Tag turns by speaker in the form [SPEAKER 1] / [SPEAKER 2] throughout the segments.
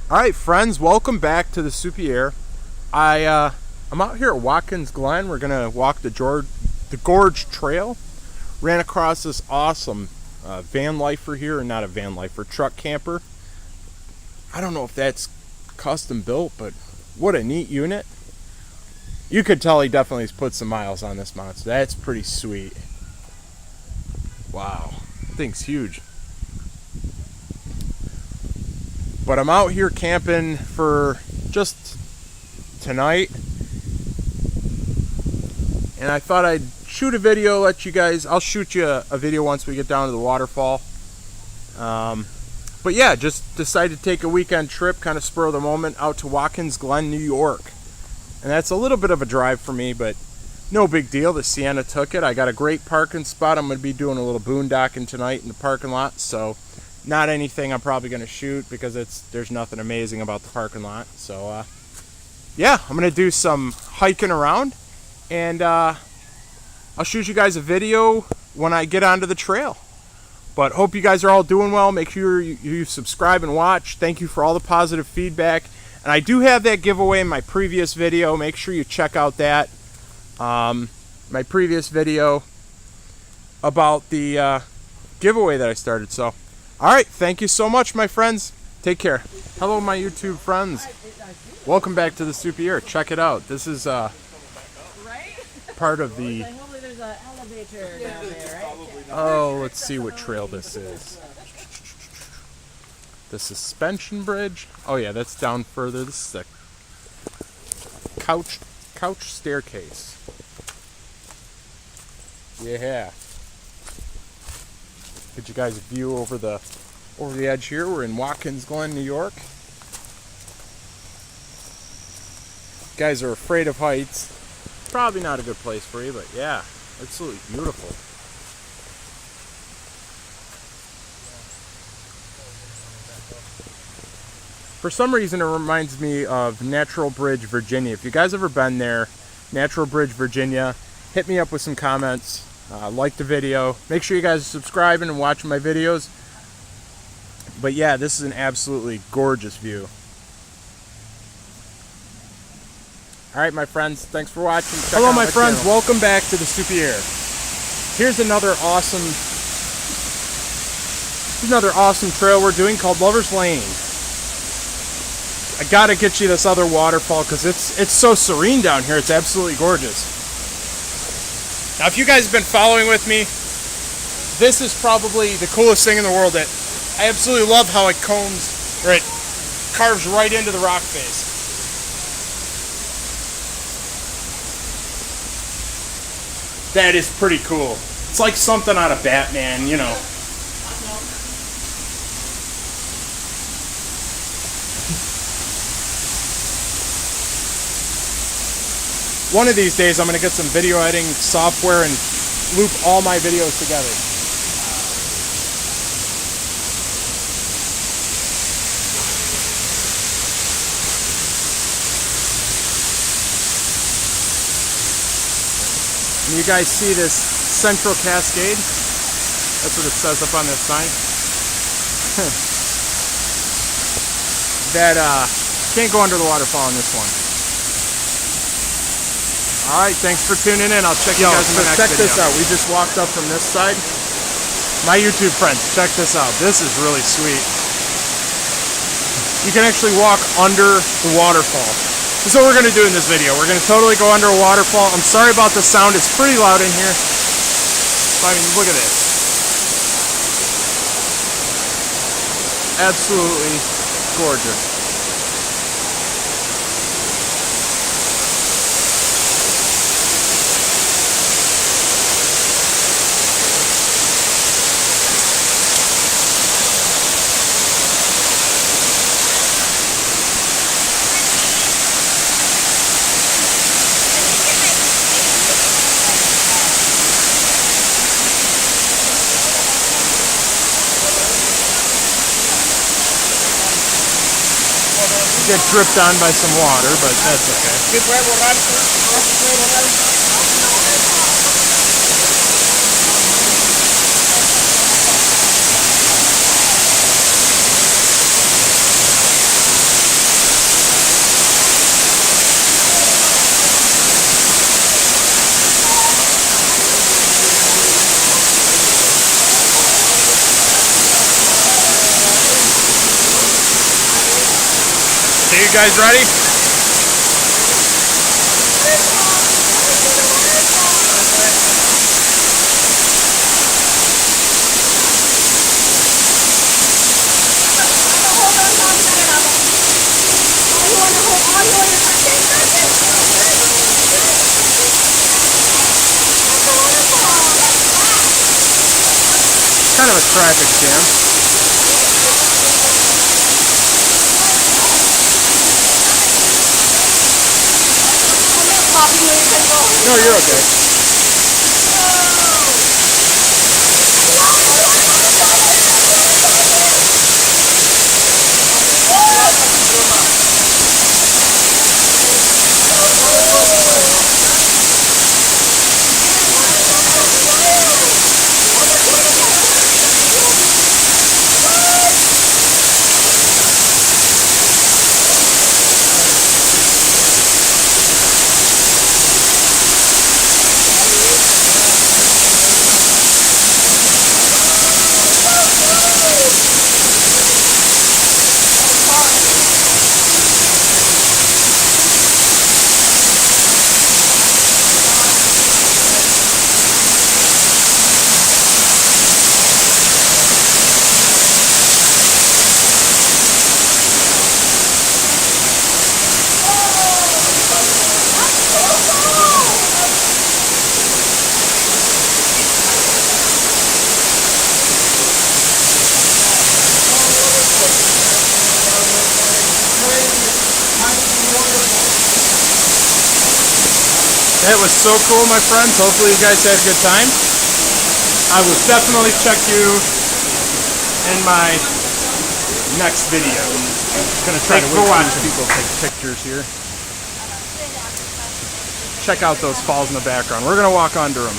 [SPEAKER 1] All right, friends, welcome back to the Soupy Air. I'm out here at Watkins Glen. We're gonna walk the Gorge Trail. Ran across this awesome van lifer here, or not a van lifer, truck camper. I don't know if that's custom built, but what a neat unit. You could tell he definitely has put some miles on this monster. That's pretty sweet. Wow, that thing's huge. But I'm out here camping for just tonight, and I thought I'd shoot a video, let you guys, I'll shoot you a video once we get down to the waterfall. But yeah, just decided to take a weekend trip, kind of spur of the moment, out to Watkins Glen, New York. And that's a little bit of a drive for me, but no big deal. The Sienna took it. I got a great parking spot. I'm going to be doing a little boondocking tonight in the parking lot, so not anything I'm probably going to shoot because there's nothing amazing about the parking lot. So yeah, I'm going to do some hiking around, and I'll shoot you guys a video when I get onto the trail. But hope you guys are all doing well. Make sure you subscribe and watch. Thank you for all the positive feedback. And I do have that giveaway in my previous video. Make sure you check out that. My previous video about the giveaway that I started. So, all right. Thank you so much, my friends. Take care. Hello, my YouTube friends. Welcome back to the Soupy Air. Check it out. This is part of the...
[SPEAKER 2] There's an elevator down there, right?
[SPEAKER 1] Oh, let's see what trail this is. The suspension bridge. Oh yeah, that's down further. This is a couch staircase. Yeah. Get you guys a view over the edge here. We're in Watkins Glen, New York. You guys are afraid of heights. Probably not a good place for you, but yeah, absolutely beautiful. For some reason, it reminds me of Natural Bridge, Virginia. If you guys ever been there, Natural Bridge, Virginia, hit me up with some comments. Like the video. Make sure you guys are subscribing and watching my videos. But yeah, this is an absolutely gorgeous view. Alright, my friends, thanks for watching. Hello, my friends, welcome back to the Soupy Air. Here's another awesome trail we're doing called Lover's Lane. I gotta get you this other waterfall because it's so serene down here. It's absolutely gorgeous. Now, if you guys have been following with me, this is probably the coolest thing in the world. That I absolutely love how it carves right into the rock face. That is pretty cool. It's like something out of Batman, you know. One of these days I'm going to get some video editing software and loop all my videos together. And you guys see this central cascade? That's what it says up on this sign. That can't go under the waterfall on this one. Alright, thanks for tuning in. I'll check you guys in the next video. Check this out. We just walked up from this side. My YouTube friends, check this out. This is really sweet. You can actually walk under the waterfall. This is what we're going to do in this video. We're going to totally go under a waterfall. I'm sorry about the sound. It's pretty loud in here. I mean, look at this. Absolutely gorgeous. Get dripped on by some water, but that's okay. you guys ready? Kind of a traffic jam. No, you're okay. That was so cool, my friends. Hopefully you guys had a good time. I will definitely check you in my next video. I'm gonna try to watch people take pictures here. Check out those falls in the background. We're gonna walk under them.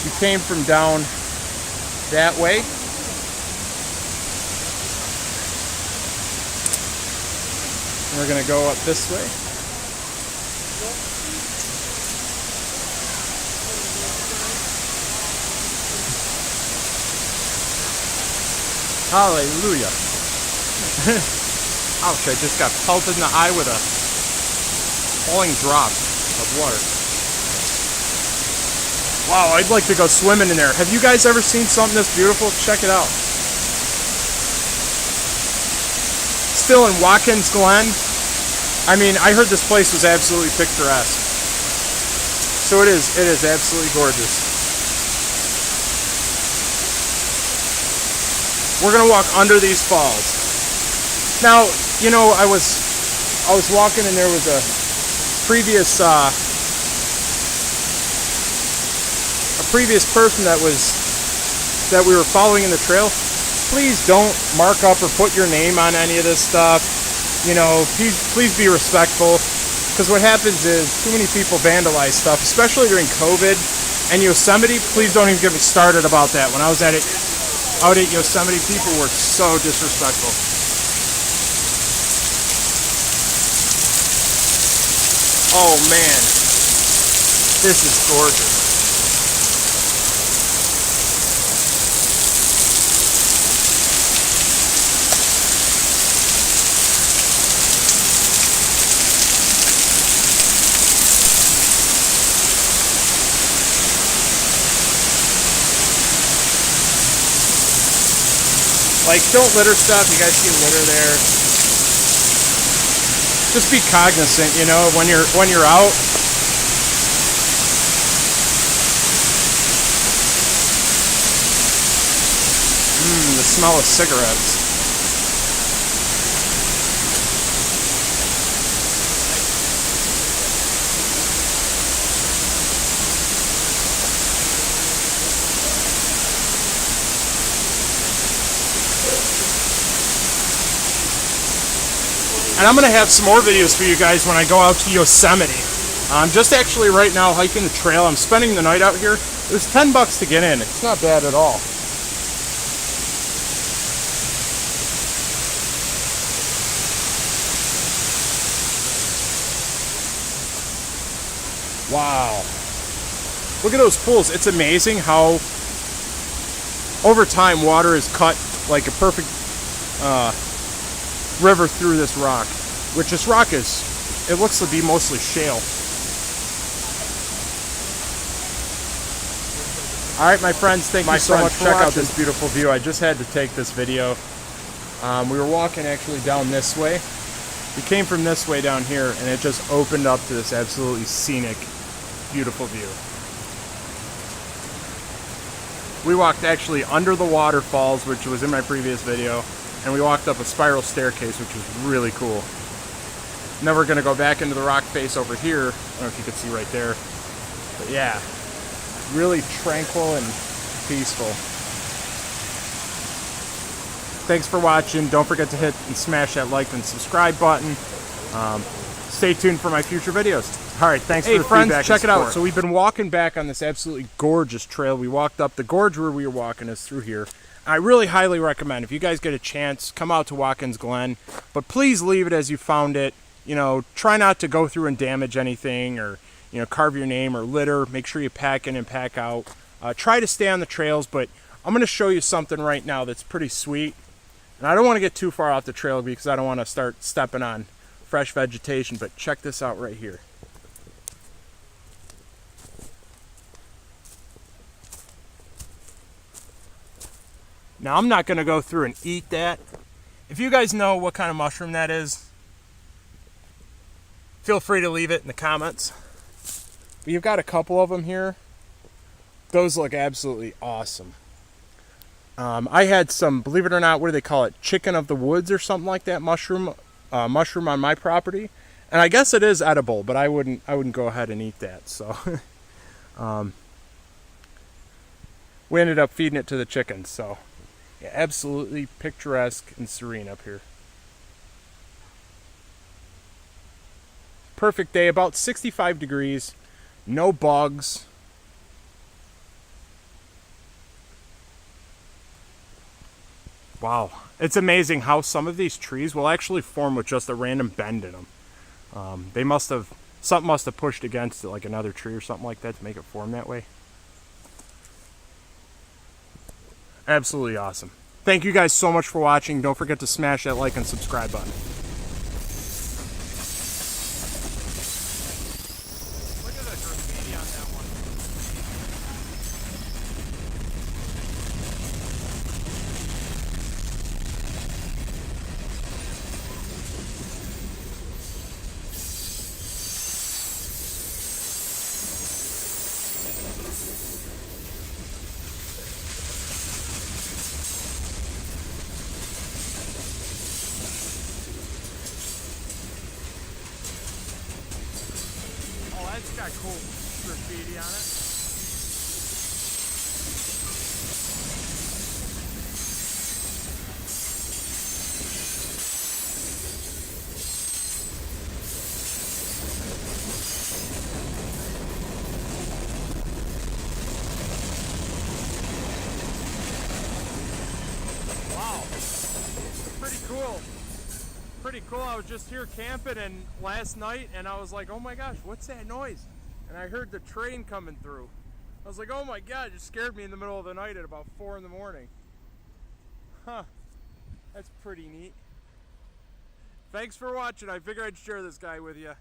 [SPEAKER 1] We came from down that way. And we're gonna go up this way. Hallelujah. Ouch, I just got pelted in the eye with a falling drop of water. Wow, I'd like to go swimming in there. Have you guys ever seen something this beautiful? Check it out. Still in Watkins Glen. I mean, I heard this place was absolutely picturesque. So it is absolutely gorgeous. We're gonna walk under these falls. Now, you know, I was walking and there was a previous person that we were following in the trail. Please don't mark up or put your name on any of this stuff. You know, please be respectful, because what happens is too many people vandalize stuff, especially during COVID and Yosemite. Please don't even get me started about that. When I was out at Yosemite, people were so disrespectful. Oh man, this is gorgeous. Like, don't litter stuff. You guys see litter there. Just be cognizant, you know, when you're out. The smell of cigarettes. And I'm going to have some more videos for you guys when I go out to Yosemite. I'm just actually right now hiking the trail. I'm spending the night out here. It was $10 to get in. It's not bad at all. Wow. Look at those pools. It's amazing how over time water is cut like a perfect river through this rock. which this rock is, it looks to be mostly shale. Alright my friends, thank you so much for watching. Check out this beautiful view. I just had to take this video. We were walking actually down this way. We came from this way down here and it just opened up to this absolutely scenic, beautiful view. We walked actually under the waterfalls, which was in my previous video, and we walked up a spiral staircase, which was really cool. Now we're going to go back into the rock face over here. I don't know if you can see right there. But yeah, really tranquil and peaceful. Thanks for watching. Don't forget to hit and smash that like and subscribe button. Stay tuned for my future videos. All right, thanks for the friends, feedback. Check it out. So we've been walking back on this absolutely gorgeous trail. We walked up the gorge where we were walking is through here. I really highly recommend, if you guys get a chance, come out to Watkins Glen, but please leave it as you found it. You know, try not to go through and damage anything, or you know, carve your name or litter. Make sure you pack in and pack out. Try to stay on the trails, but I'm going to show you something right now that's pretty sweet. And I don't want to get too far off the trail because I don't want to start stepping on fresh vegetation, but check this out right here. Now I'm not going to go through and eat that. If you guys know what kind of mushroom that is, feel free to leave it in the comments. But you've got a couple of them here. Those look absolutely awesome. I had some, believe it or not, what do they call it? Chicken of the woods or something like that, mushroom on my property. And I guess it is edible, but I wouldn't go ahead and eat that. So we ended up feeding it to the chickens. So yeah, absolutely picturesque and serene up here. Perfect day, about 65 degrees, no bugs. Wow, it's amazing how some of these trees will actually form with just a random bend in them. Something must have pushed against it, like another tree or something like that, to make it form that way. Absolutely awesome. Thank you guys so much for watching. Don't forget to smash that like and subscribe button. Look at the graffiti on that one. It's got cool graffiti on it. Wow, pretty cool. Pretty cool. I was just here camping and last night, and I was like, oh my gosh, what's that noise? And I heard the train coming through. I was like, oh my god, it just scared me in the middle of the night at about 4 in the morning. Huh, that's pretty neat. Thanks for watching. I figured I'd share this guy with you.